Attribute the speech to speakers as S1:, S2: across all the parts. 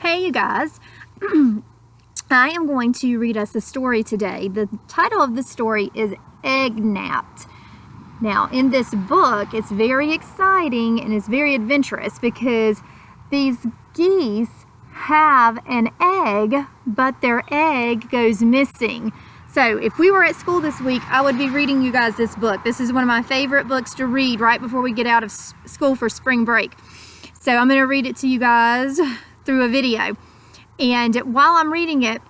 S1: Hey, you guys. I am going to read us a story today. The title of the story is Egg Napped. Now, in this book, it's very exciting and it's very adventurous because these geese have an egg, but their egg goes missing. So if we were at school this week, I would be reading you guys this book. This is one of my favorite books to read right before we get out of school for spring break. So I'm going to read it to you guys through a video. And while I'm reading it,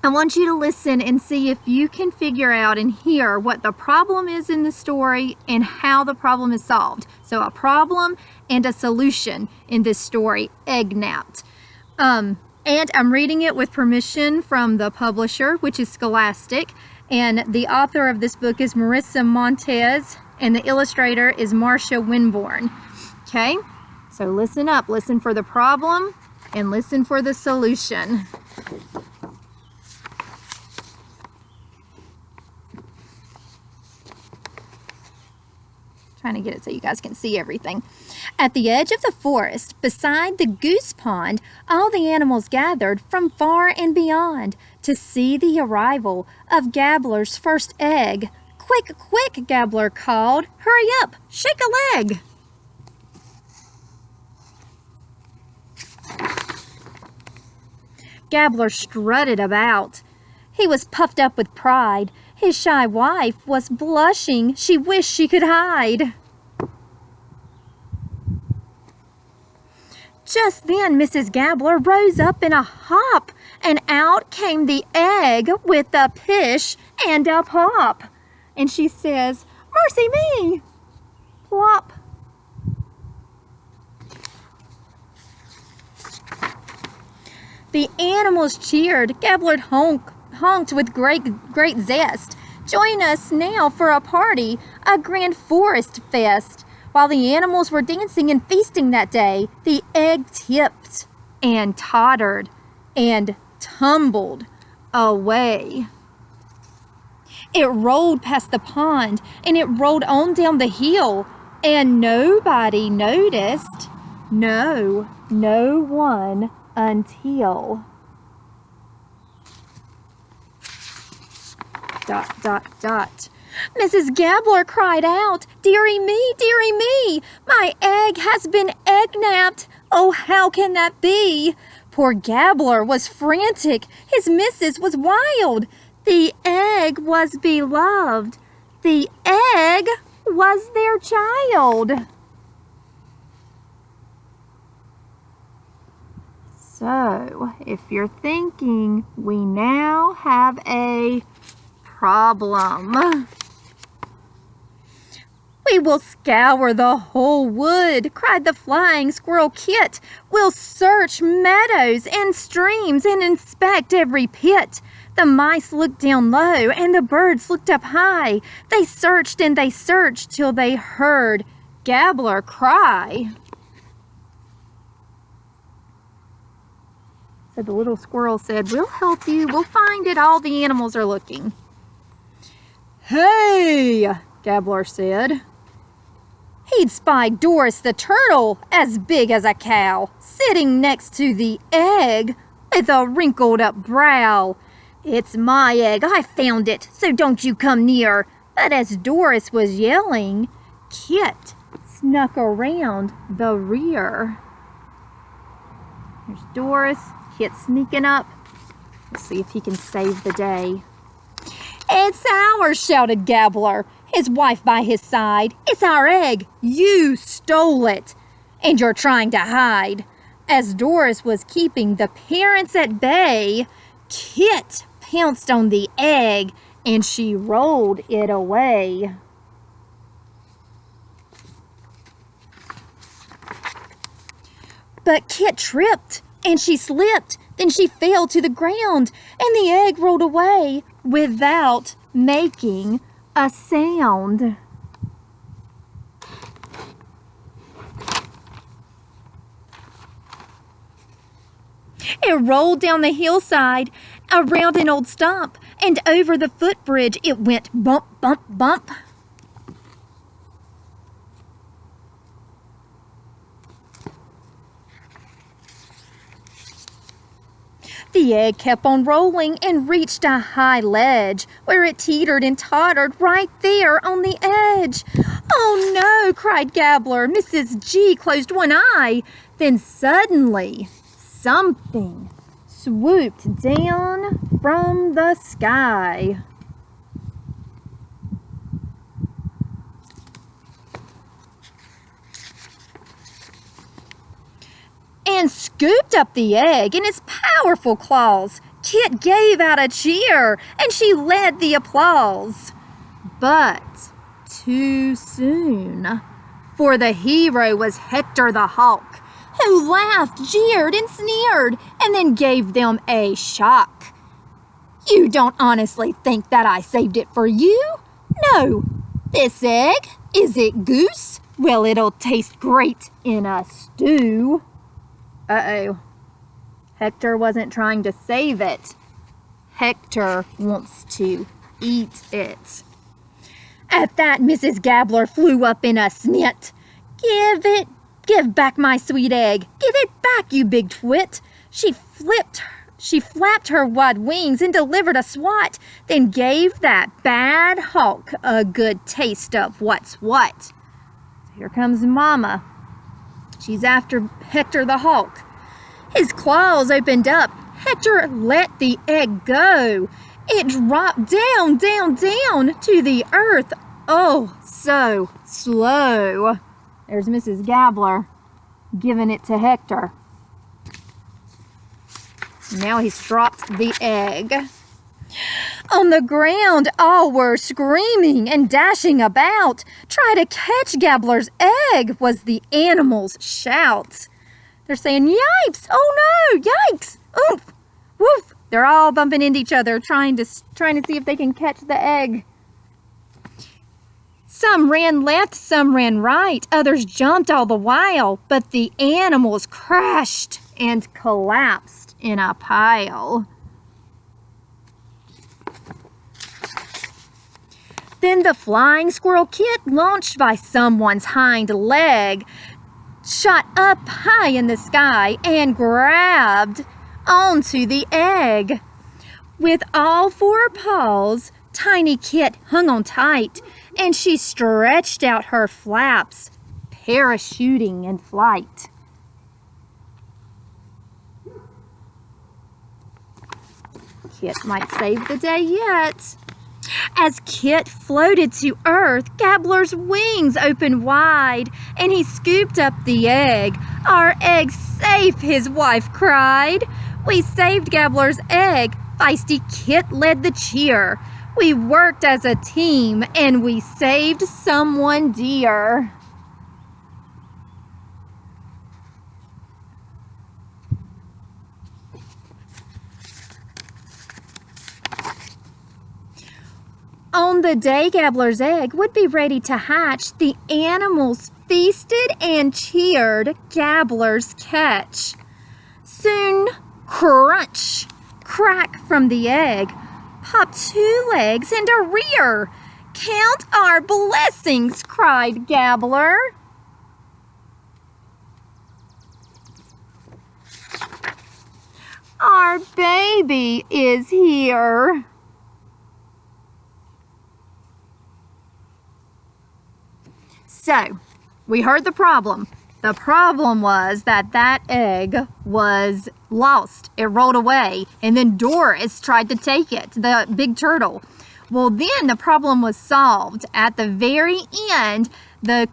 S1: I want you to listen and see if you can figure out and hear what the problem is in the story and how the problem is solved. So a problem and a solution in this story, Egg Napped. And I'm reading it with permission from the publisher, which is Scholastic. And the author of this book is Marissa Montez, and the illustrator is Marcia Winborn. Okay, so listen up. Listen for the problem and listen for the solution. Trying to get it so you guys can see everything. At the edge of the forest, beside the goose pond, all the animals gathered from far and beyond to see the arrival of Gabbler's first egg. "Quick, quick," Gabbler called. "Hurry up, shake a leg." Gabbler strutted about. He was puffed up with pride. His shy wife was blushing. She wished she could hide. Just then Mrs. Gabbler rose up in a hop, and out came the egg with a pish and a pop. And she says, "Mercy me!" Plop. The animals cheered. Gabbler honked with great zest. "Join us now for a party, a grand forest fest." While the animals were dancing and feasting that day, the egg tipped and tottered and tumbled away. It rolled past the pond and it rolled on down the hill, and nobody noticed. No one until... ... Mrs. Gabbler cried out, "Dearie me, my egg has been egg-napped. Oh, how can that be?" Poor Gabbler was frantic. His missus was wild. The egg was beloved. The egg was their child. So, if you're thinking, we now have a problem. "We will scour the whole wood," cried the flying squirrel Kit. "We'll search meadows and streams and inspect every pit." The mice looked down low and the birds looked up high. They searched and they searched till they heard Gabbler cry. So the little squirrel said, "We'll help you. We'll find it. All the animals are looking." "Hey," Gabbler said. He'd spied Doris the turtle, as big as a cow, sitting next to the egg with a wrinkled up brow. "It's my egg. I found it, so don't you come near." But as Doris was yelling, Kit snuck around the rear. There's Doris. Kit sneaking up. Let's see if he can save the day. "It's ours," shouted Gabbler, his wife by his side. "It's our egg. You stole it, and you're trying to hide." As Doris was keeping the parents at bay, Kit pounced on the egg, and she rolled it away. But Kit tripped, and she slipped. Then she fell to the ground, and the egg rolled away without making a sound. It rolled down the hillside, around an old stump, and over the footbridge it went bump, bump, bump. The egg kept on rolling and reached a high ledge where it teetered and tottered right there on the edge. "Oh no," cried Gabbler. Mrs. G closed one eye. Then suddenly, something swooped down from the sky. And scooped up the egg in its powerful claws. Kit gave out a cheer, and she led the applause. But too soon, for the hero was Hector the Hawk, who laughed, jeered, and sneered, and then gave them a shock. "You don't honestly think that I saved it for you? No. This egg, is it goose? Well, it'll taste great in a stew." Uh-oh. Hector wasn't trying to save it. Hector wants to eat it. At that, Mrs. Gabbler flew up in a snit. Give back my sweet egg. Give it back, you big twit." She flapped her wide wings and delivered a swat, then gave that bad hawk a good taste of what's what. Here comes Mama. She's after Hector the Hawk. His claws opened up. Hector let the egg go. It dropped down, down, down to the earth. Oh, so slow. There's Mrs. Gabbler giving it to Hector. Now he's dropped the egg. On the ground, all were screaming and dashing about. "Try to catch Gabbler's egg," was the animals' shout. They're saying, "Yipes! Oh no! Yikes! Oomph! Woof!" They're all bumping into each other, trying to see if they can catch the egg. Some ran left, some ran right. Others jumped all the while, but the animals crashed and collapsed in a pile. Then the flying squirrel Kit, launched by someone's hind leg, shot up high in the sky and grabbed onto the egg. With all four paws, Tiny Kit hung on tight, and she stretched out her flaps, parachuting in flight. Kit might save the day yet. As Kit floated to earth, Gabbler's wings opened wide, and he scooped up the egg. "Our egg's safe," his wife cried. "We saved Gabbler's egg." Feisty Kit led the cheer. "We worked as a team, and we saved someone dear." On the day Gabbler's egg would be ready to hatch, the animals feasted and cheered Gabbler's catch. Soon, crunch, crack from the egg, popped 2 legs and a rear. "Count our blessings," cried Gabbler. "Our baby is here." So, we heard the problem. The problem was that egg was lost. It rolled away, and then Doris tried to take it, the big turtle. Well, then the problem was solved. At the very end, the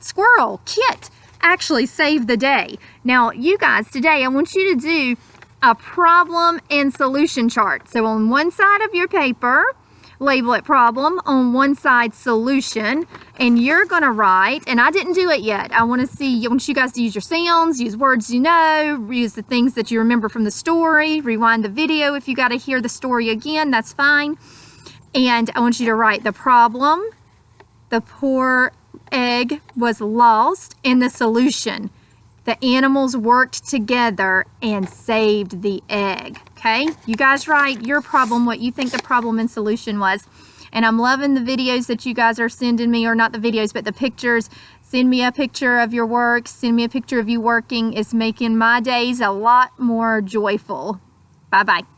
S1: squirrel, Kit, actually saved the day. Now, you guys, today I want you to do a problem and solution chart. So on one side of your paper, label it problem, on one side solution, and you're gonna write, and I didn't do it yet. I want you guys to use your sounds, use words you know, use the things that you remember from the story, rewind the video if you gotta hear the story again, that's fine. And I want you to write the problem, the poor egg was lost, and the solution. The animals worked together and saved the egg. Okay, you guys write your problem, what you think the problem and solution was. And I'm loving the videos that you guys are sending me, or not the videos, but the pictures. Send me a picture of your work. Send me a picture of you working. It's making my days a lot more joyful. Bye-bye.